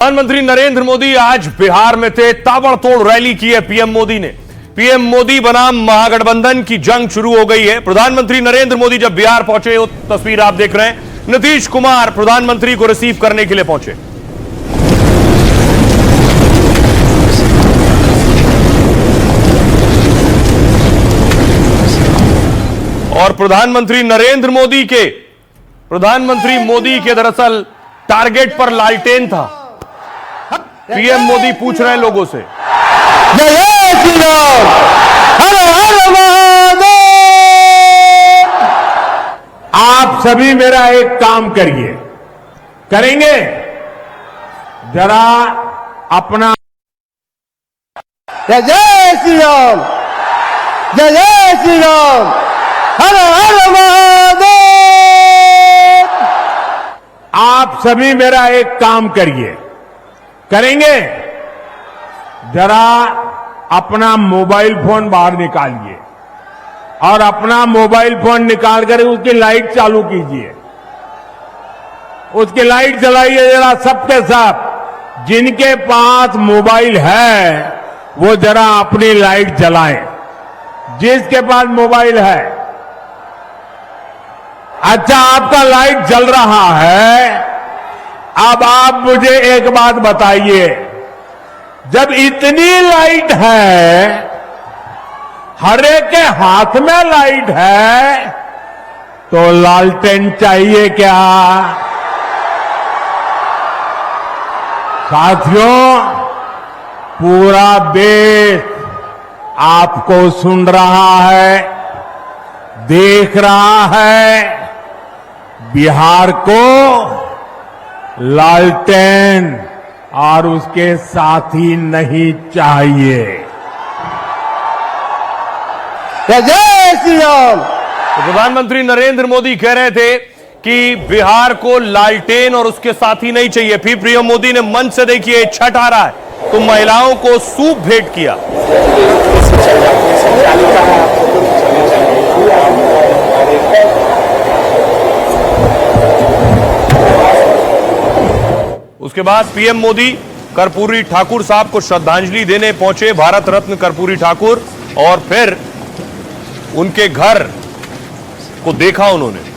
प्रधानमंत्री नरेंद्र मोदी आज बिहार में थे। ताबड़तोड़ रैली की है पीएम मोदी ने। पीएम मोदी बनाम महागठबंधन की जंग शुरू हो गई है। प्रधानमंत्री नरेंद्र मोदी जब बिहार पहुंचे, वो तस्वीर आप देख रहे हैं, नीतीश कुमार प्रधानमंत्री को रिसीव करने के लिए पहुंचे। और प्रधानमंत्री मोदी के दरअसल टारगेट पर लालटेन था। पीएम मोदी पूछ रहे हैं लोगों से, जय श्री राम, हर हर महादेव। आप सभी मेरा एक काम करेंगे जरा अपना जय श्री राम, जय श्री राम, हर हर महादेव। आप सभी मेरा एक काम करेंगे जरा अपना मोबाइल फोन बाहर निकालिए और अपना मोबाइल फोन निकाल कर उसकी लाइट चालू कीजिए, उसकी लाइट जलाइए जरा सबके सब। जिनके पास मोबाइल है वो जरा अपनी लाइट जलाएं। जिसके पास मोबाइल है, अच्छा आपका लाइट जल रहा है। अब आप मुझे एक बात बताइए, जब इतनी लाइट है, हर एक के हाथ में लाइट है, तो लालटेन चाहिए क्या? साथियों, पूरा देश आपको सुन रहा है, देख रहा है। बिहार को लालटेन और उसके साथी नहीं चाहिए। जय श्री राम। तो प्रधानमंत्री नरेंद्र मोदी कह रहे थे कि बिहार को लालटेन और उसके साथी नहीं चाहिए। फिर पीएम मोदी ने मंच से, देखिए छठ आ रहा है तो महिलाओं को सूप भेंट किया। उसके बाद पीएम मोदी कर्पूरी ठाकुर साहब को श्रद्धांजलि देने पहुंचे, भारत रत्न कर्पूरी ठाकुर, और फिर उनके घर को देखा उन्होंने।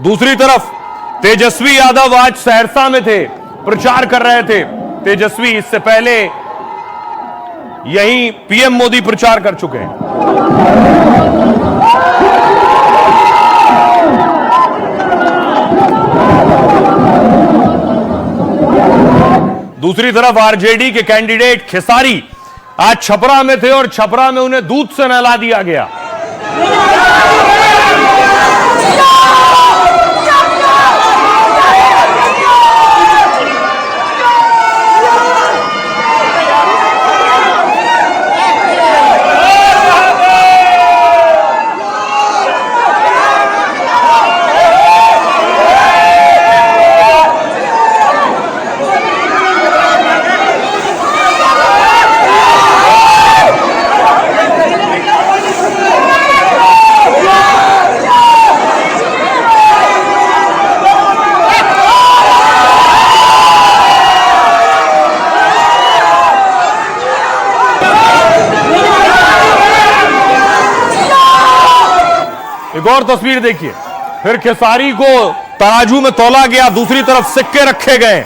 दूसरी तरफ तेजस्वी यादव आज सहरसा में थे, प्रचार कर रहे थे। तेजस्वी इससे पहले यहीं पीएम मोदी प्रचार कर चुके हैं। दूसरी तरफ आरजेडी के कैंडिडेट खेसारी आज छपरा में थे और छपरा में उन्हें दूध से नहला दिया गया। एक और तस्वीर देखिए, फिर खेसारी को तराजू में तौला गया, दूसरी तरफ सिक्के रखे गए।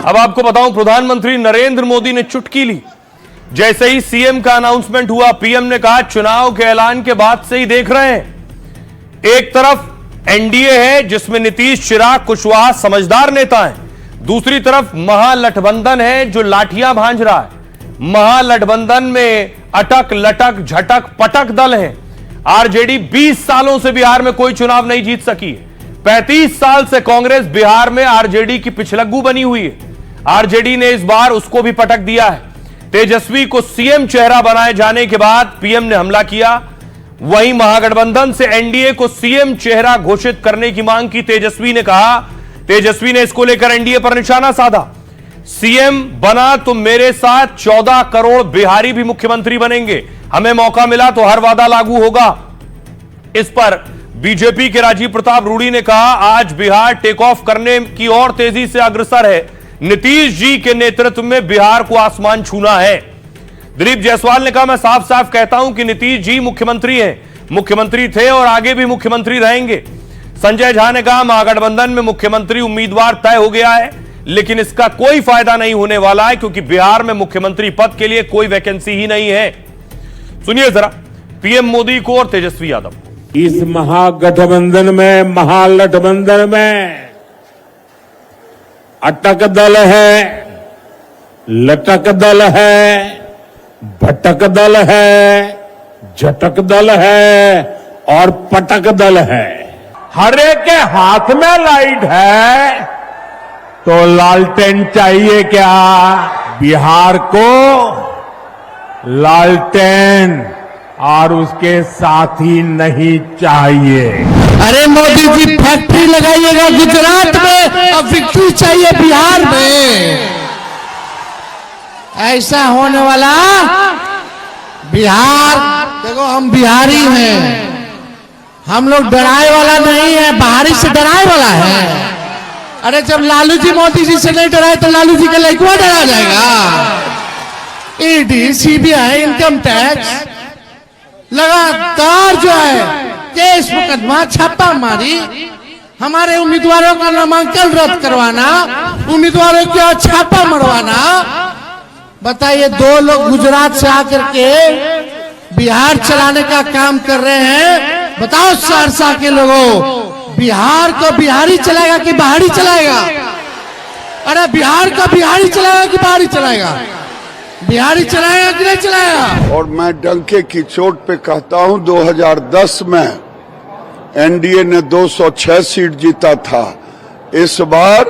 अब आपको बताऊं, प्रधानमंत्री नरेंद्र मोदी ने चुटकी ली। जैसे ही सीएम का अनाउंसमेंट हुआ, पीएम ने कहा चुनाव के ऐलान के बाद से ही देख रहे हैं, एक तरफ एनडीए है जिसमें नीतीश, चिराग, कुशवाहा समझदार नेता हैं, दूसरी तरफ महागठबंधन है जो लाठियां भांज रहा है। महागठबंधन में अटक लटक झटक पटक दल हैं। आरजेडी 20 सालों से बिहार में कोई चुनाव नहीं जीत सकी है। 35 साल से कांग्रेस बिहार में आरजेडी की पिछलग्गू बनी हुई है। आरजेडी ने इस बार उसको भी पटक दिया है। तेजस्वी को सीएम चेहरा बनाए जाने के बाद पीएम ने हमला किया। वहीं महागठबंधन से एनडीए को सीएम चेहरा घोषित करने की मांग की तेजस्वी ने कहा। तेजस्वी ने इसको लेकर एनडीए पर निशाना साधा। सीएम बना तो मेरे साथ 14 करोड़ बिहारी भी मुख्यमंत्री बनेंगे। हमें मौका मिला तो हर वादा लागू होगा। इस पर बीजेपी के राजीव प्रताप रूडी ने कहा, आज बिहार टेक ऑफ करने की ओर तेजी से अग्रसर है। नीतीश जी के नेतृत्व में बिहार को आसमान छूना है। दिलीप जायसवाल ने कहा, मैं साफ साफ कहता हूं कि नीतीश जी मुख्यमंत्री हैं, मुख्यमंत्री थे और आगे भी मुख्यमंत्री रहेंगे। संजय झा ने कहा, महागठबंधन में मुख्यमंत्री उम्मीदवार तय हो गया है, लेकिन इसका कोई फायदा नहीं होने वाला है क्योंकि बिहार में मुख्यमंत्री पद के लिए कोई वैकेंसी ही नहीं है। सुनिए जरा पीएम मोदी को और तेजस्वी यादव। इस महागठबंधन में, महागठबंधन में अटक दल है, लटक दल है, भटक दल है, झटक दल है और पटक दल है। हरे के हाथ में लाइट है तो लालटेन चाहिए क्या? बिहार को लालटेन और उसके साथी नहीं चाहिए। अरे मोदी जी फैक्ट्री लगाइएगा गुजरात में, अब फैक्ट्री चाहिए बिहार में। ऐसा होने वाला बिहार, देखो हम बिहारी हैं, हम लोग डराए वाला नहीं है, बाहरी से डराए वाला है। अरे जब लालू जी मोदी जी से नहीं डराए तो लालू जी का लड़का डरा जाएगा। ईडी, सीबीआई, इनकम टैक्स लगातार जो है केस मुकदमा, छापा मारी, हमारे उम्मीदवारों का नामांकन रद्द करवाना, उम्मीदवारों के और छापा मरवाना। बताइए, 2 लोग गुजरात से आकर के बिहार चलाने का काम कर रहे हैं। बताओ सहरसा के लोगों, बिहार को बिहारी चलाएगा कि बाहरी चलाएगा? अरे बिहार का बिहारी चलाएगा कि बाहरी चलाएगा? बिहारी चलाएगा कि नहीं चलाएगा? और मैं डंके की चोट पे कहता हूं, 2010 में एनडीए ने 206 सीट जीता था, इस बार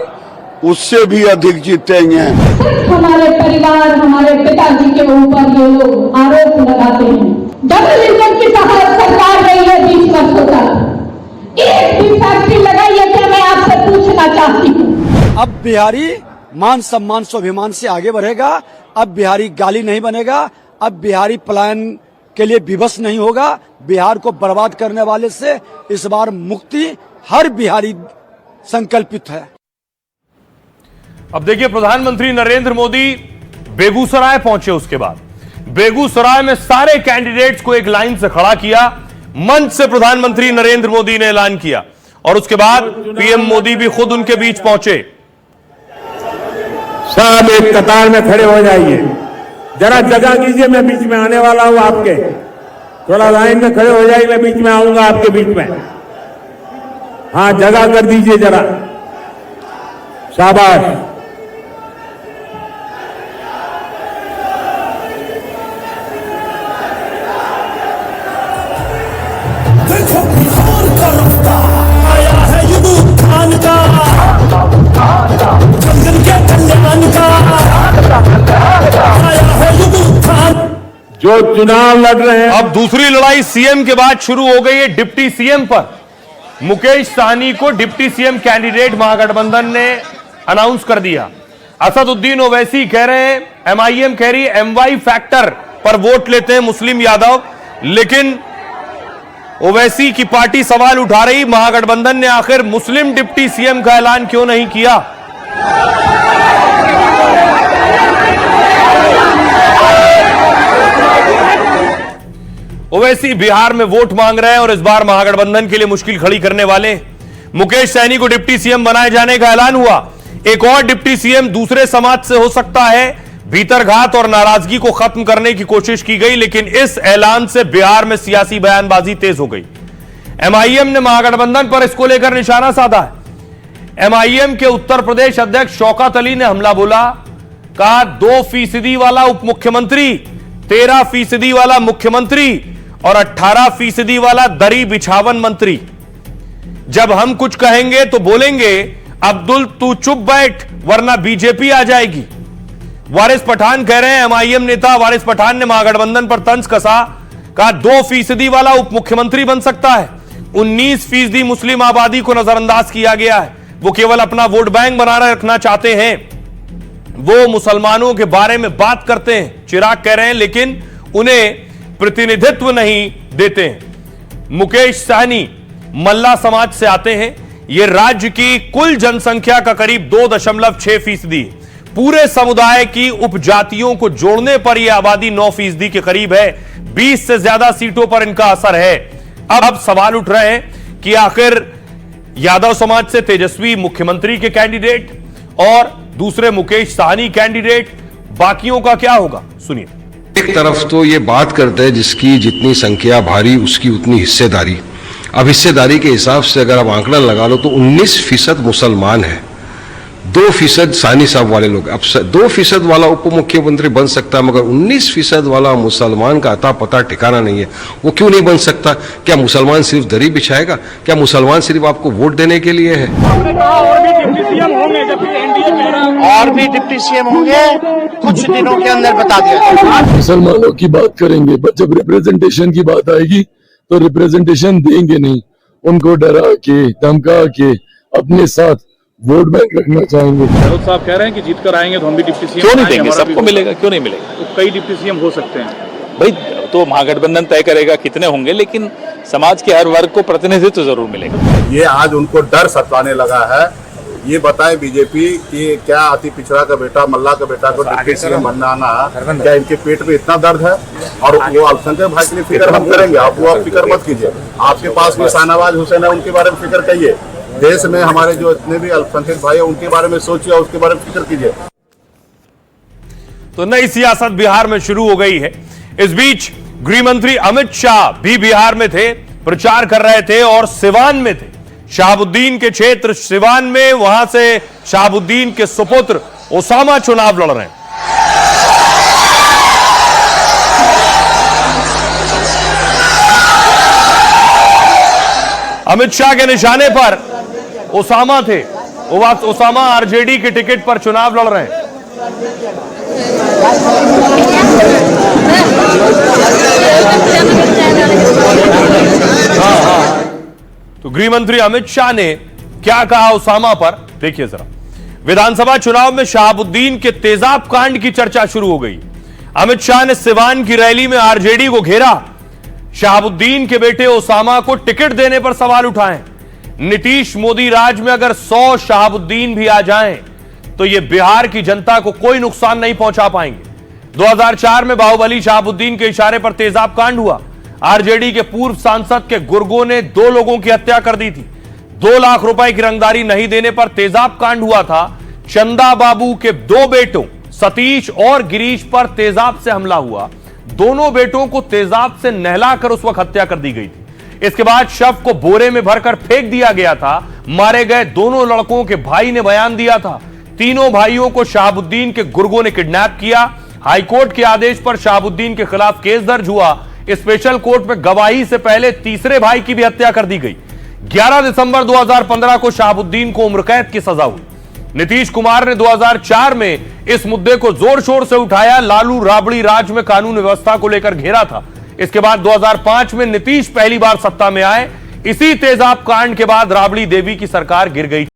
उससे भी अधिक जीतेंगे। सिर्फ हमारे परिवार, हमारे पिताजी के ऊपर ये लोग आरोप लगाते हैं। डबल इंजन की सरकार रही है 20 वर्षों तक, एक भी फैक्ट्री लगाई है क्या? मैं आपसे पूछना चाहती हूँ। अब बिहारी मान सम्मान स्वाभिमान से आगे बढ़ेगा। अब बिहारी गाली नहीं बनेगा। अब बिहारी पलायन के लिए विवश नहीं होगा। बिहार को बर्बाद करने वाले से इस बार मुक्ति हर बिहारी संकल्पित है। अब देखिए, प्रधानमंत्री नरेंद्र मोदी बेगूसराय पहुंचे। उसके बाद बेगूसराय में सारे कैंडिडेट्स को एक लाइन से खड़ा किया। मंच से प्रधानमंत्री नरेंद्र मोदी ने ऐलान किया और उसके बाद पीएम मोदी भी खुद उनके बीच पहुंचे। सब एक कतार में खड़े हो जाइए, जरा जगह कीजिए, मैं बीच में आने वाला हूं आपके। थोड़ा लाइन में खड़े हो जाइए, मैं बीच में आऊंगा आपके बीच में। हाँ, जगह कर दीजिए जरा, शाबाश। देखो बिहार का रफ्ता आया है युग उत्थान का, जनगण के कल्याण का आया है युग उत्थान। जो चुनाव लड़ रहे हैं, अब दूसरी लड़ाई सीएम के बाद शुरू हो गई है डिप्टी सीएम पर। मुकेश सहनी को डिप्टी सीएम कैंडिडेट महागठबंधन ने अनाउंस कर दिया। असदुद्दीन ओवैसी कह रहे हैं, एमआईएम कह रही है एमवाई फैक्टर पर वोट लेते हैं मुस्लिम यादव, लेकिन ओवैसी की पार्टी सवाल उठा रही, महागठबंधन ने आखिर मुस्लिम डिप्टी सीएम का ऐलान क्यों नहीं किया? ओवैसी बिहार में वोट मांग रहे हैं और इस बार महागठबंधन के लिए मुश्किल खड़ी करने वाले। मुकेश सहनी को डिप्टी सीएम बनाए जाने का ऐलान हुआ। एक और डिप्टी सीएम दूसरे समाज से हो सकता है। भीतरघात और नाराजगी को खत्म करने की कोशिश की गई, लेकिन इस ऐलान से बिहार में सियासी बयानबाजी तेज हो गई। एमआईएम ने महागठबंधन पर इसको लेकर निशाना साधा है। एमआईएम के उत्तर प्रदेश अध्यक्ष शौकत अली ने हमला बोला, कहा 2% वाला उप मुख्यमंत्री, 13% वाला मुख्यमंत्री और 18% वाला दरी बिछावन मंत्री। जब हम कुछ कहेंगे तो बोलेंगे अब्दुल तू चुप बैठ वरना बीजेपी आ जाएगी। वारिस पठान कह रहे हैं, एमआईएम नेता वारिस पठान ने महागठबंधन पर तंज कसा, कहा 2% वाला उप मुख्यमंत्री बन सकता है। 19% मुस्लिम आबादी को नजरअंदाज किया गया है, वो केवल अपना वोट बैंक बनाना रखना चाहते हैं, वो मुसलमानों के बारे में बात करते हैं, चिराग कह रहे हैं, लेकिन उन्हें प्रतिनिधित्व नहीं देते हैं। मुकेश सहनी मल्ला समाज से आते हैं, ये राज्य की कुल जनसंख्या का करीब 2.6%, पूरे समुदाय की उपजातियों को जोड़ने पर यह आबादी 9% के करीब है। 20 से ज्यादा सीटों पर इनका असर है। अब सवाल उठ रहे हैं कि आखिर यादव समाज से तेजस्वी मुख्यमंत्री के कैंडिडेट और दूसरे मुकेश सहनी कैंडिडेट, बाकियों का क्या होगा? सुनिए। एक तरफ तो ये बात करते हैं जिसकी जितनी संख्या भारी उसकी उतनी हिस्सेदारी। अब हिस्सेदारी के हिसाब से अगर आप आंकड़ा लगा लो तो 19% मुसलमान है, 2% सहनी साहब वाले लोग। अब 2% वाला उप मुख्यमंत्री बन सकता है, मगर 19% वाला मुसलमान का अता पता ठिकाना नहीं है। वो क्यों नहीं बन सकता? क्या मुसलमान सिर्फ दरी बिछाएगा? क्या मुसलमान सिर्फ आपको वोट देने के लिए है? और भी डिप्टी सीएम होंगे कुछ दिनों के अंदर, बता दिया। मुसलमानों की बात करेंगे, पर जब रिप्रेजेंटेशन की बात आएगी तो रिप्रेजेंटेशन देंगे नहीं। उनको डरा के धमका के अपने साथ वोट बैंक रखना चाहेंगे। साहब कह रहे हैं कि जीत कर आएंगे तो हम भी डिप्टी सीएम क्यों नहीं देंगे? सबको मिलेगा, क्यों नहीं मिलेगा? तो कई डिप्टी सीएम हो सकते हैं भाई, तो महागठबंधन तय करेगा कितने होंगे, लेकिन समाज के हर वर्ग को प्रतिनिधित्व जरूर मिलेगा। ये आज उनको डर सताने लगा है। ये बताएं बीजेपी कि क्या अति पिछड़ा का बेटा, मल्ला का बेटा को डिप्टी सीएम बनना आना, क्या इनके पेट में इतना दर्द है? और वो अल्पसंख्यक भाई के लिए फिक्र हम करेंगे, आप वो फिक्र मत कीजिए। आपके पास भी शाहनवाज हुसैन है, उनके बारे में फिक्र करिए। देश में हमारे जो इतने भी अल्पसंख्यक भाई है उनके बारे में सोचिए और उसके बारे में फिक्र कीजिए। तो नई सियासत बिहार में शुरू हो गई है। इस बीच गृह मंत्री अमित शाह भी बिहार में थे, प्रचार कर रहे थे और सिवान में थे। शहाबुद्दीन के क्षेत्र सिवान में, वहां से शहाबुद्दीन के सुपुत्र ओसामा चुनाव लड़ रहे हैं। अमित शाह के निशाने पर ओसामा थे। ओसामा आरजेडी के टिकट पर चुनाव लड़ रहे हैं। तो गृह मंत्री अमित शाह ने क्या कहा ओसामा पर, देखिए जरा। विधानसभा चुनाव में शहाबुद्दीन के तेजाब कांड की चर्चा शुरू हो गई। अमित शाह ने सिवान की रैली में आरजेडी को घेरा। शहाबुद्दीन के बेटे ओसामा को टिकट देने पर सवाल उठाए। नीतीश मोदी राज में अगर 100 शहाबुद्दीन भी आ जाएं तो यह बिहार की जनता को कोई नुकसान नहीं पहुंचा पाएंगे। 2004 में बाहुबली शहाबुद्दीन के इशारे पर तेजाब कांड हुआ। आरजेडी के पूर्व सांसद के गुर्गों ने 2 लोगों की हत्या कर दी थी। 2 लाख रुपए की रंगदारी नहीं देने पर तेजाब कांड हुआ था। चंदा बाबू के 2 बेटों सतीश और गिरीश पर तेजाब से हमला हुआ। दोनों बेटों को तेजाब से नहलाकर उस वक्त हत्या कर दी गई थी। इसके बाद शव को बोरे में भरकर फेंक दिया गया था। मारे गए दोनों लड़कों के भाई ने बयान दिया था। तीनों भाइयों को शहाबुद्दीन के गुर्गों ने किडनैप किया। हाईकोर्ट के आदेश पर शहाबुद्दीन के खिलाफ केस दर्ज हुआ। स्पेशल कोर्ट में गवाही से पहले तीसरे भाई की भी हत्या कर दी गई। 11 दिसंबर 2015 को शहाबुद्दीन को उम्र कैद की सजा हुई। नीतीश कुमार ने 2004 में इस मुद्दे को जोर शोर से उठाया। लालू राबड़ी राज में कानून व्यवस्था को लेकर घेरा था। इसके बाद 2005 में नीतीश पहली बार सत्ता में आए। इसी तेजाब कांड के बाद राबड़ी देवी की सरकार गिर गई।